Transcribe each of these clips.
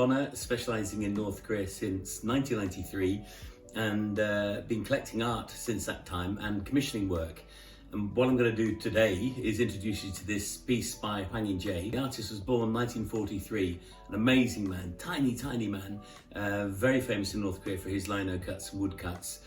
Connor, specialising in North Korea since 1993 and been collecting art since that time and commissioning work. And what I'm going to do today is introduce you to this piece by Hwang. The artist was born 1943, an amazing man, tiny man, very famous in North Korea for his linocuts and woodcuts.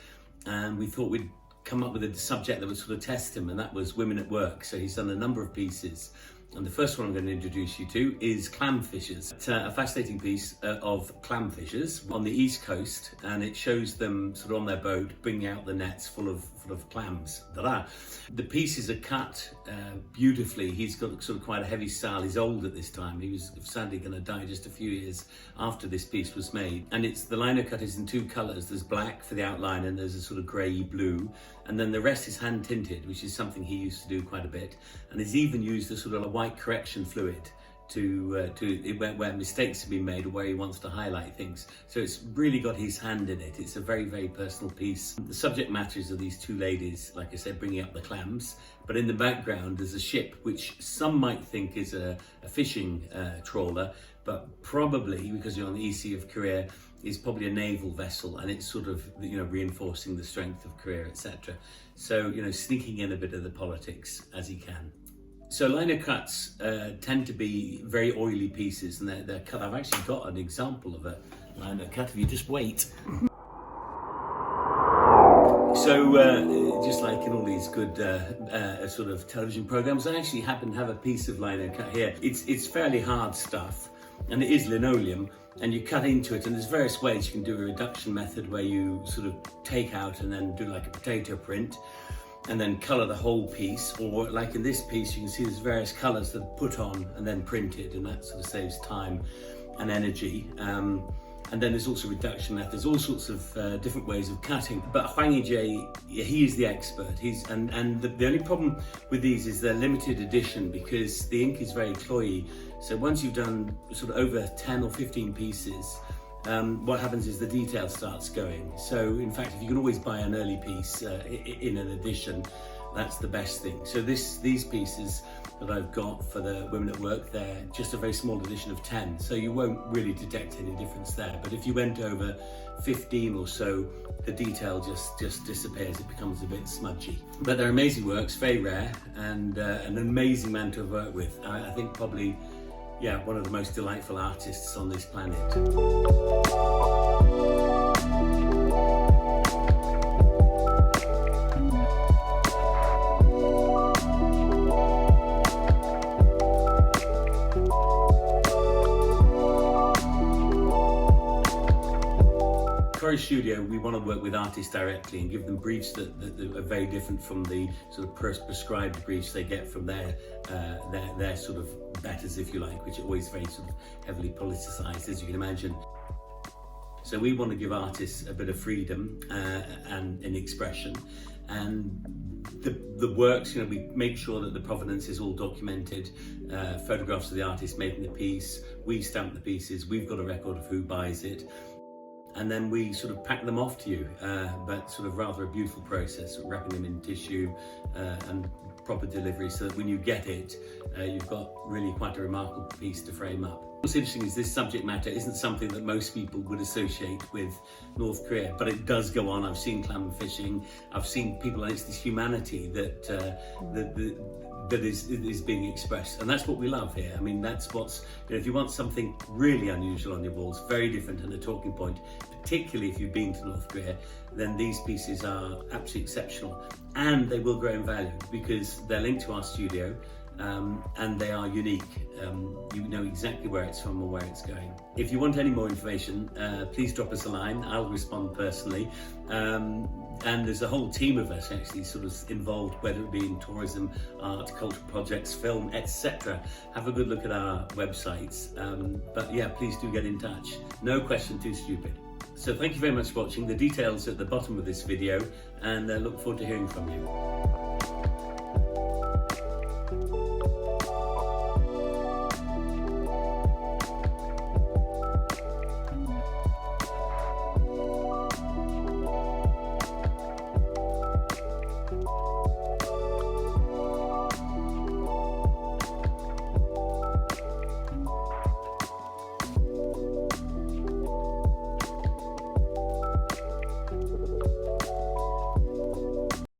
And we thought we'd come up with a subject that would sort of test him, and that was women at work. So he's done a number of pieces. And the first one I'm going to introduce you to is clam fishers. It's a fascinating piece of clam fishers on the East Coast, and it shows them sort of on their boat bringing out the nets full of clams. Ta-da! The pieces are cut beautifully. He's got sort of quite a heavy style. He's old at this time. He was sadly going to die just a few years after this piece was made. And the linocut is in two colours. There's black for the outline and there's a sort of grey blue. And then the rest is hand tinted, which is something he used to do quite a bit. And he's even used a sort of a white correction fluid where mistakes have been made or where he wants to highlight things. So it's really got his hand in it. It's a very, very personal piece. The subject matters of these two ladies, like I said, bringing up the clams, but in the background there's a ship which some might think is a fishing trawler, but probably, because you're on the East Sea of Korea, is probably a naval vessel, and it's sort of, reinforcing the strength of Korea, etc. So, sneaking in a bit of the politics as he can. So linocuts tend to be very oily pieces, and they're cut. I've actually got an example of a linocut, if you just wait. So just like in all these good sort of television programs, I actually happen to have a piece of linocut here. It's fairly hard stuff, and it is linoleum, and you cut into it, and there's various ways. You can do a reduction method where you sort of take out and then do like a potato print, and then colour the whole piece, or like in this piece you can see there's various colours that are put on and then printed, and that sort of saves time and energy. And then there's also reduction methods, all sorts of different ways of cutting. But Hwang, he is the expert. And the only problem with these is they're limited edition because the ink is very cloyy. So once you've done sort of over 10 or 15 pieces, what happens is the detail starts going. So in fact, if you can always buy an early piece in an edition, that's the best thing. So these pieces that I've got for the women at work, they're just a very small edition of 10. So you won't really detect any difference there. But if you went over 15 or so, the detail just disappears. It becomes a bit smudgy. But they're amazing works, very rare, and an amazing man to have worked with. I think probably, yeah, one of the most delightful artists on this planet. Koryo Studio, we want to work with artists directly and give them briefs that are very different from the sort of prescribed briefs they get from their sort of betters, if you like, which are always very sort of heavily politicized, as you can imagine. So we want to give artists a bit of freedom and in expression, and the works, we make sure that the provenance is all documented, photographs of the artist making the piece, we stamp the pieces, we've got a record of who buys it, and then we sort of pack them off to you, but sort of rather a beautiful process, wrapping them in tissue and proper delivery, so that when you get it, you've got really quite a remarkable piece to frame up. What's interesting is this subject matter isn't something that most people would associate with North Korea, but it does go on. I've seen clam fishing, I've seen people, and it's this humanity that is being expressed, and that's what we love here. I mean, that's what's, if you want something really unusual on your walls, very different and a talking point, particularly if you've been to North Korea, then these pieces are absolutely exceptional, and they will grow in value because they're linked to our studio, and they are unique. You know exactly where it's from or where it's going. If you want any more information, please drop us a line. I'll respond personally. And there's a whole team of us actually sort of involved, whether it be in tourism, art, cultural projects, film, etc. Have a good look at our websites. But yeah, please do get in touch. No question too stupid. So thank you very much for watching. The details at the bottom of this video, and I look forward to hearing from you.